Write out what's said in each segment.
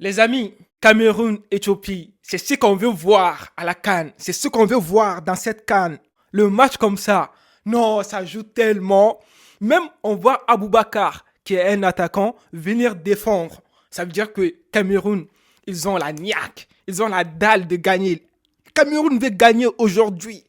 Les amis, Cameroun-Éthiopie, c'est ce qu'on veut voir à la CAN. C'est ce qu'on veut voir dans cette CAN. Le match comme ça, non, ça joue tellement. Même on voit Aboubakar, qui est un attaquant, venir défendre. Ça veut dire que Cameroun, ils ont la niaque, ils ont la dalle de gagner. Cameroun veut gagner aujourd'hui.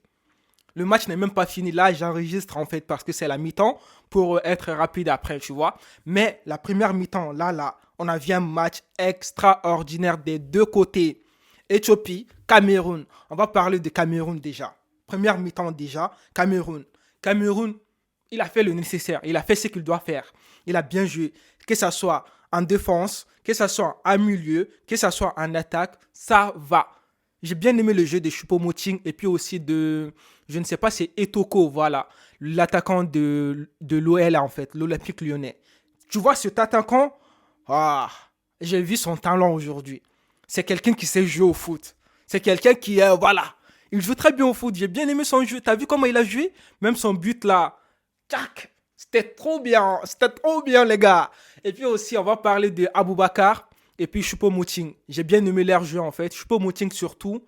Le match n'est même pas fini. Là, j'enregistre en fait parce que c'est la mi-temps pour être rapide après, tu vois. Mais la première mi-temps, là, on a vu un match extraordinaire des deux côtés. Éthiopie, Cameroun. On va parler de Cameroun déjà. Première mi-temps déjà, Cameroun. Cameroun, il a fait le nécessaire. Il a fait ce qu'il doit faire. Il a bien joué. Que ce soit en défense, que ce soit en milieu, que ce soit en attaque, ça va. J'ai bien aimé le jeu de Choupo-Moting et puis aussi de, je ne sais pas, c'est Etoko, voilà, l'attaquant de l'OL en fait, l'Olympique lyonnais. Tu vois, cet attaquant, ah, j'ai vu son talent aujourd'hui. C'est quelqu'un qui sait jouer au foot. C'est quelqu'un qui, voilà, il joue très bien au foot. J'ai bien aimé son jeu. T'as vu comment il a joué? Même son but là, tac, c'était trop bien les gars. Et puis aussi, on va parler de Aboubakar et puis Choupo-Moting. J'ai bien aimé leur jeu en fait. Choupo-Moting surtout.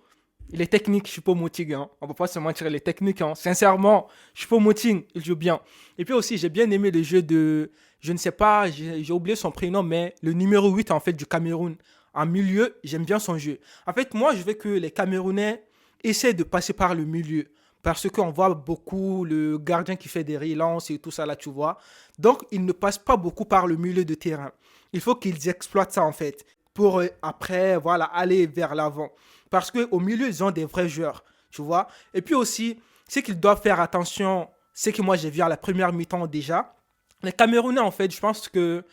Il est technique, Choupo-Moting. Hein. On va pas se mentir, il est technique. Hein. Sincèrement, Choupo-Moting, il joue bien. Et puis aussi, j'ai bien aimé le jeu de, je ne sais pas, j'ai oublié son prénom, mais le numéro 8 en fait du Cameroun. En milieu, j'aime bien son jeu. En fait, moi, je veux que les Camerounais essaient de passer par le milieu. Parce qu'on voit beaucoup le gardien qui fait des relances et tout ça là, tu vois. Donc, ils ne passent pas beaucoup par le milieu de terrain. Il faut qu'ils exploitent ça en fait pour après, voilà, aller vers l'avant. Parce qu'au milieu, ils ont des vrais joueurs, tu vois. Et puis aussi, c'est qu'ils doivent faire attention, c'est que moi j'ai vu à la première mi-temps déjà. Les Camerounais, en fait, je pense que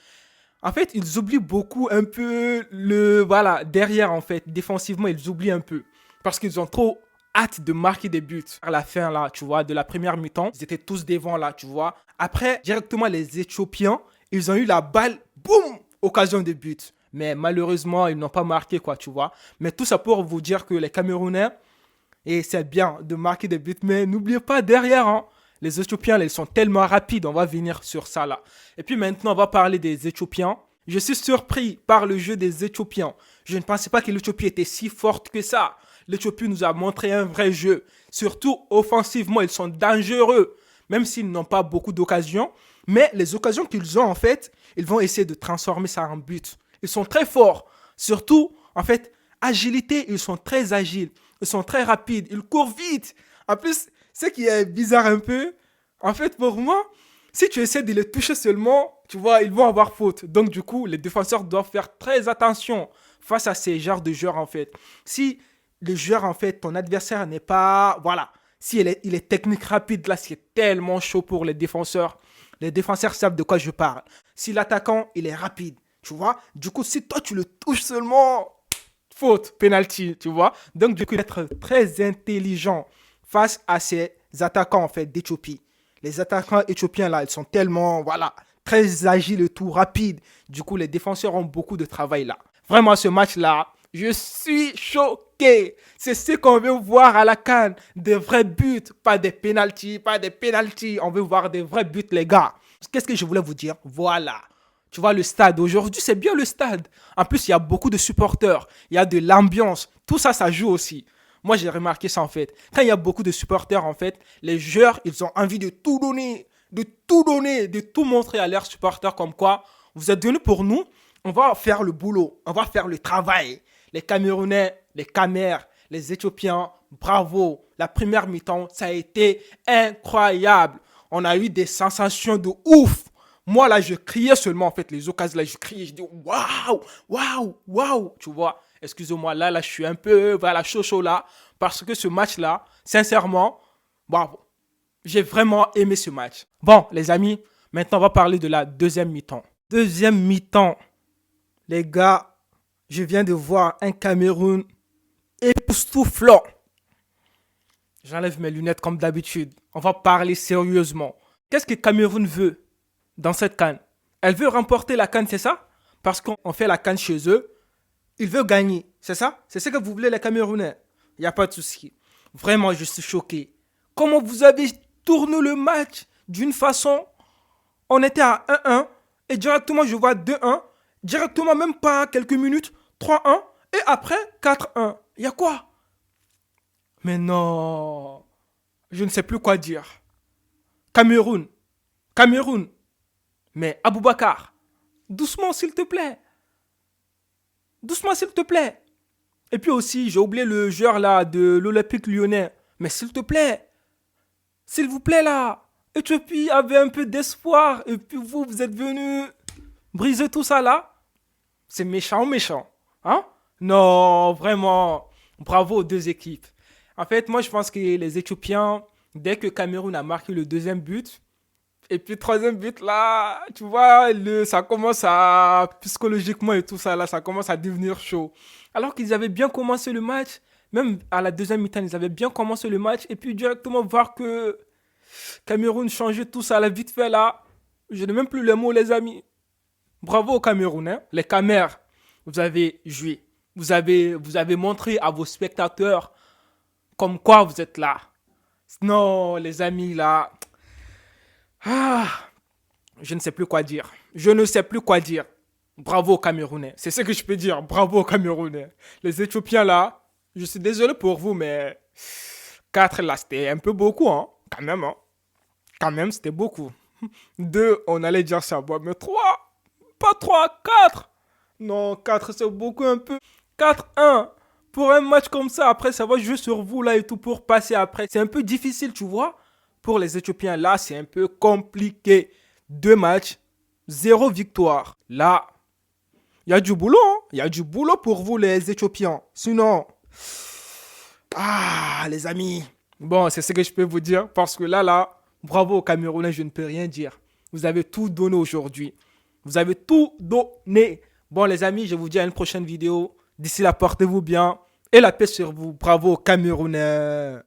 en fait, ils oublient beaucoup un peu le voilà, derrière en fait, défensivement, ils oublient un peu parce qu'ils ont trop hâte de marquer des buts. À la fin là, tu vois, de la première mi-temps, ils étaient tous devant là, tu vois. Après, directement les Éthiopiens, ils ont eu la balle, boum, occasion de but. Mais malheureusement, ils n'ont pas marqué quoi, tu vois. Mais tout ça pour vous dire que les Camerounais, et c'est bien de marquer des buts, mais n'oubliez pas derrière, hein, les Éthiopiens, là, ils sont tellement rapides, on va venir sur ça là. Et puis maintenant, on va parler des Éthiopiens. Je suis surpris par le jeu des Éthiopiens. Je ne pensais pas que l'Éthiopie était si forte que ça. L'Éthiopie nous a montré un vrai jeu. Surtout offensivement, ils sont dangereux, même s'ils n'ont pas beaucoup d'occasions. Mais les occasions qu'ils ont, en fait, ils vont essayer de transformer ça en but. Ils sont très forts. Surtout, en fait, agilité, ils sont très agiles. Ils sont très rapides. Ils courent vite. En plus, ce qui est bizarre un peu, en fait, pour moi, si tu essaies de les toucher seulement, tu vois, ils vont avoir faute. Donc, du coup, les défenseurs doivent faire très attention face à ces genres de joueurs, en fait. Si le joueur, en fait, ton adversaire n'est pas, voilà, si il est technique rapide, là, c'est tellement chaud pour les défenseurs. Les défenseurs savent de quoi je parle. Si l'attaquant, il est rapide, tu vois, du coup, si toi, tu le touches seulement, faute, penalty, tu vois. Donc, du coup, être très intelligent face à ces attaquants, en fait, d'Éthiopie. Les attaquants éthiopiens, là, ils sont tellement, voilà, très agiles et tout, rapides. Du coup, les défenseurs ont beaucoup de travail, là. Vraiment, ce match-là, je suis choqué. C'est ce qu'on veut voir à la CAN. Des vrais buts, pas des pénaltys, pas des pénaltys. On veut voir des vrais buts, les gars. Qu'est-ce que je voulais vous dire? Voilà. Tu vois, le stade, aujourd'hui, c'est bien le stade. En plus, il y a beaucoup de supporters. Il y a de l'ambiance. Tout ça, ça joue aussi. Moi, j'ai remarqué ça, en fait. Quand il y a beaucoup de supporters, en fait, les joueurs, ils ont envie de tout donner, de tout montrer à leurs supporters comme quoi vous êtes venus pour nous, on va faire le boulot, on va faire le travail. Les Camerounais, les Camers, les Éthiopiens, bravo. La première mi-temps, ça a été incroyable. On a eu des sensations de ouf. Moi, là, je criais seulement, en fait, les occasions, là, je criais, je dis, waouh, waouh, waouh, tu vois. Excusez-moi, là, je suis un peu, voilà, chaud, là, parce que ce match-là, sincèrement, bravo. J'ai vraiment aimé ce match. Bon, les amis, maintenant, on va parler de la deuxième mi-temps. Deuxième mi-temps, les gars, je viens de voir un Cameroun époustouflant. J'enlève mes lunettes comme d'habitude. On va parler sérieusement. Qu'est-ce que Cameroun veut dans cette CAN? Elle veut remporter la CAN, c'est ça? Parce qu'on fait la CAN chez eux. Ils veulent gagner, c'est ça? C'est ce que vous voulez les Camerounais? Il n'y a pas de souci. Vraiment, je suis choqué. Comment vous avez tourné le match d'une façon? On était à 1-1 et directement je vois 2-1. Directement, même pas quelques minutes, 3-1 et après 4-1. Il y a quoi? Mais non, je ne sais plus quoi dire. Cameroun, Cameroun. Mais Aboubakar, doucement s'il te plaît. Doucement s'il te plaît. Et puis aussi, j'ai oublié le joueur là de l'Olympique lyonnais. Mais s'il te plaît, s'il vous plaît là. Éthiopie avait un peu d'espoir et puis vous, vous êtes venu briser tout ça là. C'est méchant, méchant. Hein? Non, vraiment. Bravo aux deux équipes. En fait, moi, je pense que les Éthiopiens, dès que Cameroun a marqué le deuxième but, et puis troisième but, là, tu vois, ça commence à, psychologiquement et tout ça, là, ça commence à devenir chaud. Alors qu'ils avaient bien commencé le match, même à la deuxième mi-temps, ils avaient bien commencé le match, et puis directement voir que Cameroun changeait tout ça, là, vite fait, là. Je n'ai même plus les mots, les amis. Bravo aux Camerounais, les Camers, vous avez joué. Vous avez montré à vos spectateurs comme quoi vous êtes là. Non, les amis, là. Ah, je ne sais plus quoi dire. Je ne sais plus quoi dire. Bravo aux Camerounais. C'est ce que je peux dire. Bravo aux Camerounais. Les Éthiopiens, là, je suis désolé pour vous, mais 4 là, c'était un peu beaucoup, hein. Quand même, hein. Quand même, c'était beaucoup. 2 on allait dire ça. Bon, mais 3 pas 3 4. Non, 4 c'est beaucoup un peu. 4-1 pour un match comme ça. Après, ça va jouer sur vous là et tout pour passer après. C'est un peu difficile, tu vois. Pour les Éthiopiens, là, c'est un peu compliqué. 2 matchs, 0 victoire. Là, il y a du boulot, hein. Il y a du boulot pour vous, les Éthiopiens. Sinon, les amis. Bon, c'est ce que je peux vous dire. Parce que là, bravo aux Camerounais, je ne peux rien dire. Vous avez tout donné aujourd'hui. Vous avez tout donné. Bon, les amis, je vous dis à une prochaine vidéo. D'ici là, portez-vous bien. Et la paix sur vous. Bravo aux Camerounais.